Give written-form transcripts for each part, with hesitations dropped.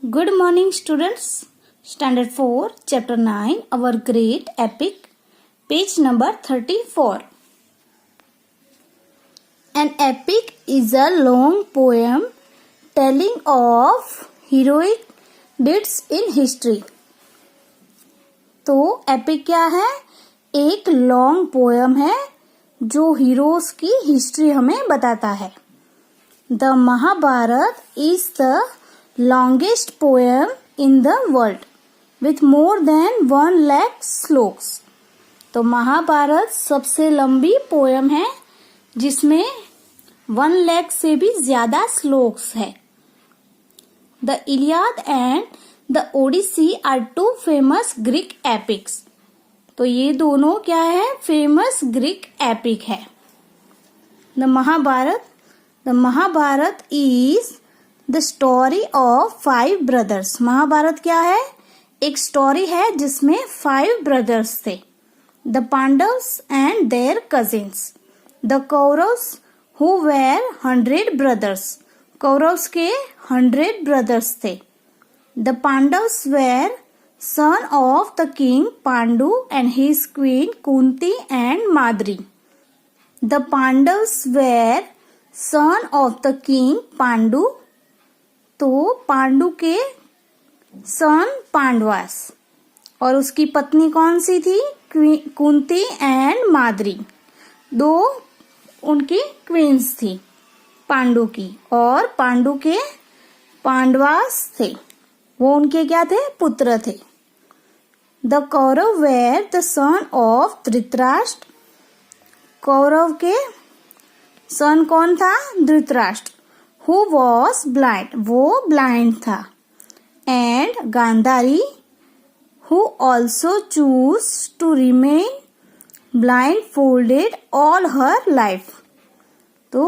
Good morning, students. Standard 4, Chapter 9, Our Great Epic, page number 34. An epic is a long poem telling of heroic deeds in history. तो epic क्या है? एक long poem है जो heroes की history हमें बताता है. The Mahabharata is the longest poem in the world with more than 1 lakh shlokas. तो महाभारत सबसे लंबी पोएम है जिसमें 1 लाख से भी ज्यादा श्लोक्स है. The Iliad and the Odyssey are 2 famous Greek epics. तो ये दोनों क्या है? फेमस ग्रीक एपिक है. The Mahabharata is the story of 5 brothers. Mahabharata क्या है? एक स्टोरी है जिसमें 5 ब्रदर्स थे. The Pandavas and their cousins. The Kauravas who were 100 brothers. Kauravas के 100 ब्रदर्स थे. The Pandavas were son of the king Pandu and his queen Kunti and Madri. The Pandavas were son of the king Pandu. तो पांडु के सन पांडवास और उसकी पत्नी कौन सी थी? कुंती एंड माद्री. 2 उनकी क्वींस थी पांडु की, और पांडु के पांडवास थे. वो उनके क्या थे? पुत्र थे. The Kaurava were the son of Dhritarashtra. Kaurava के सन कौन था? धृतराष्ट्र. Who was blind? वो blind था. And Gandhari, who also chose to remain blindfolded all her life. तो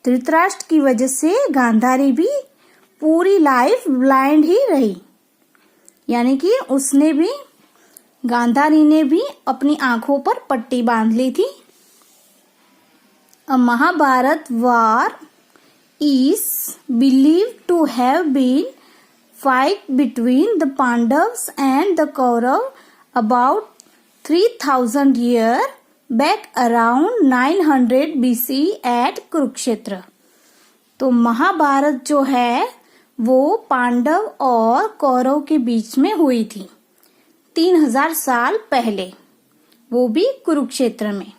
धृतराष्ट्र की वजह से गांधारी भी पूरी लाइफ ब्लाइंड ही रही. यानी कि उसने भी, गांधारी ने भी अपनी आंखों पर पट्टी बांध ली थी. महाभारत वार is believed to have been fight between the Pandavas and the Kauravas about 3000 years back around 900 BC at Kurukshetra. तो महाभारत जो है वो पांडव और कौरव के बीच में हुई थी 3000 साल पहले, वो भी कुरुक्षेत्र में.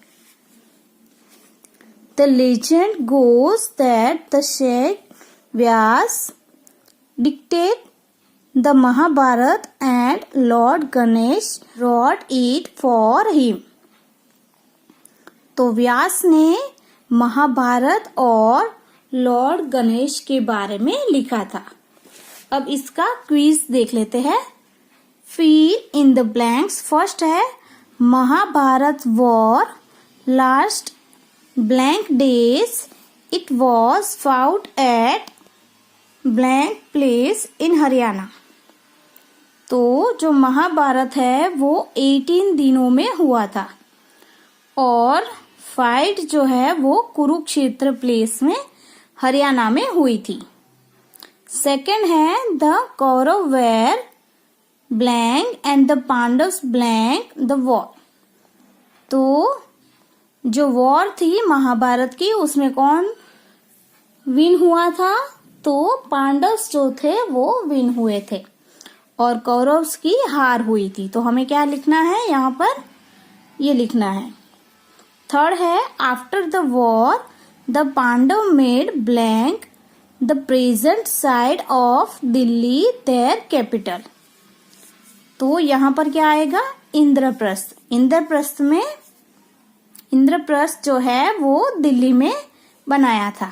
The legend goes that the sage Vyas dictated the Mahabharata and Lord Ganesh wrote it for him. तो व्यास ने महाभारत और लॉर्ड गणेश के बारे में लिखा था. अब इसका क्विज देख लेते हैं. Fill in the blanks. First है Mahabharata war last blank days. It was fought at blank place in Haryana. तो जो महाभारत है वो 18 दिनों में हुआ था और फाइट जो है वो कुरुक्षेत्र प्लेस में हरियाणा में हुई थी. सेकंड है the Kaurava were blank and the Pandavas blank the war. तो जो वॉर थी महाभारत की उसमें कौन विन हुआ था? तो पांडव्स जो थे वो विन हुए थे और कौरव्स की हार हुई थी. तो हमें क्या लिखना है यहाँ पर? ये लिखना है. थर्ड है after the war the Pandava made blank the present side of Delhi their capital. तो यहाँ पर क्या आएगा? इंद्रप्रस्थ. इंद्रप्रस्थ जो है वो दिल्ली में बनाया था.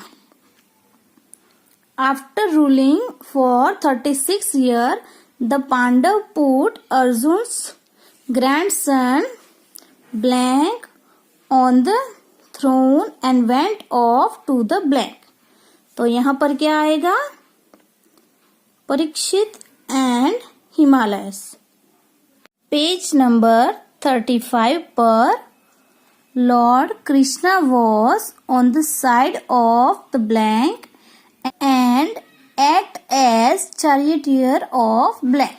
After ruling for 36 years the Pandava put Arjun's grandson blank on the throne and went off to the blank. तो यहाँ पर क्या आएगा? Parikshit and Himalayas. Page number 35 पर Lord Krishna was on the side of the blank and act as charioteer of blank.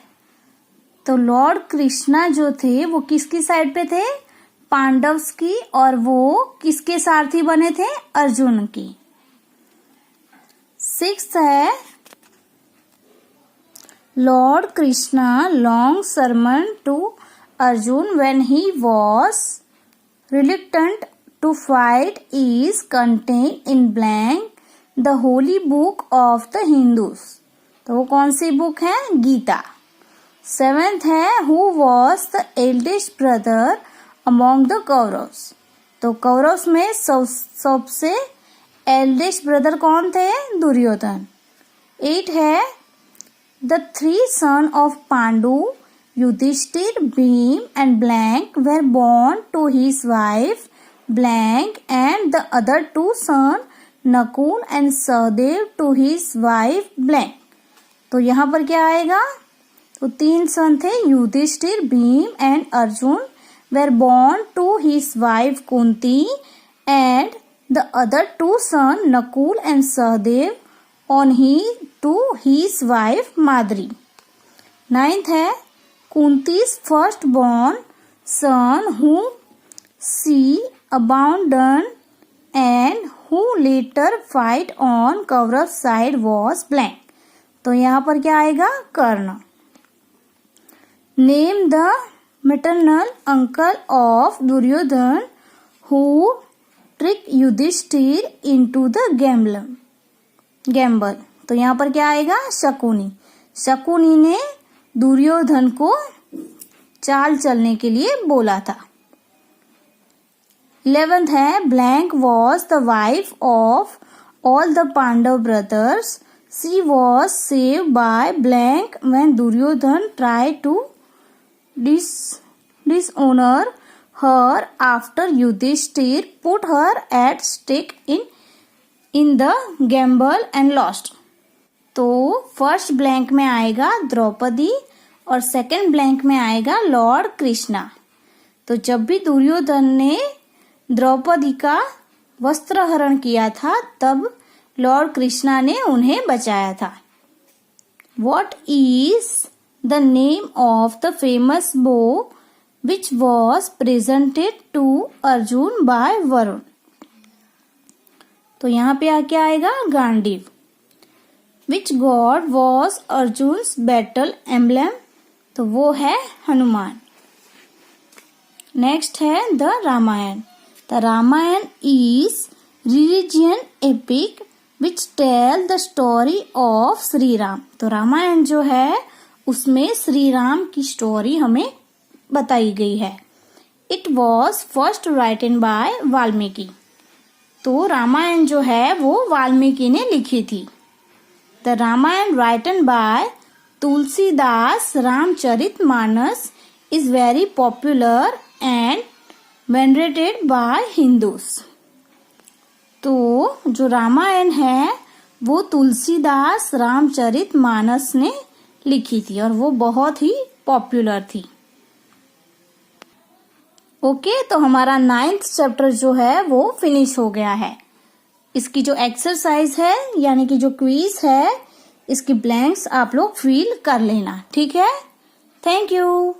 तो Lord Krishna जो थे वो किसकी साइड पे थे? पांडव्स की, और वो किसके सारथी बने थे? अर्जुन की। 6th है Lord Krishna long sermon to Arjun when he was reluctant to fight is contained in blank the holy book of the Hindus. तो वो कौन सी बुक है? गीता। 7th है who was the eldest brother among the Kauravs. तो कौरव्स में सबसे eldest brother कौन थे? दुर्योधन। 8 है the 3 sons of Pandu, Yudhishthir, Bhim and blank were born to his wife blank and the other 2 sons Nakul and Sahadev to his wife blank. तो यहाँ पर क्या आएगा? तो 3 सन थे Yudhishthira, Bhim and Arjun were born to his wife Kunti and the other 2 sons Nakul and Sahadev on to his wife Madri. 9th है Kunti's firstborn son whom she abandoned and who later fight on Kaurav side was blank. तो यहाँ पर क्या आएगा? कर्ण। Name the maternal uncle of Duryodhan who tricked Yudhishthir into the gamble. तो यहाँ पर क्या आएगा? शकुनी। शकुनी ने दुर्योधन को चाल चलने के लिए बोला था। 11th है blank was the wife of all the Pandav brothers. She was saved by blank when Duryodhan tried to dishonor her after Yudhishthir put her at stake in the gamble and lost. तो first blank में आएगा द्रौपदी और second blank में आएगा Lord Krishna. तो जब भी दुर्योधन ने द्रौपदी का वस्त्रहरण किया था तब लॉर्ड कृष्णा ने उन्हें बचाया था। What is the name of the famous bow which was presented to Arjun by Varun? तो यहाँ पे क्या आएगा? Gandiv. Which god was Arjun's battle emblem? तो वो है हनुमान। नेक्स्ट है the Ramayana. The Ramayana is religion epic which tell the story of Shri Ram. तो रामायण जो है उसमें श्री राम की स्टोरी हमें बताई गई है। It was first written by Valmiki. तो रामायण जो है वो वाल्मीकि ने लिखी थी। The Ramayana written by Tulsidas Ramcharitmanas is very popular and venerated by Hindus. तो जो रामायण है वो तुलसीदास रामचरितमानस ने लिखी थी और वो बहुत ही पॉपुलर थी। ओके, तो हमारा 9th चैप्टर जो है वो फिनिश हो गया है। इसकी जो एक्सरसाइज है यानी कि जो क्विज है इसकी ब्लैंक्स आप लोग फिल कर लेना, ठीक है। Thank you.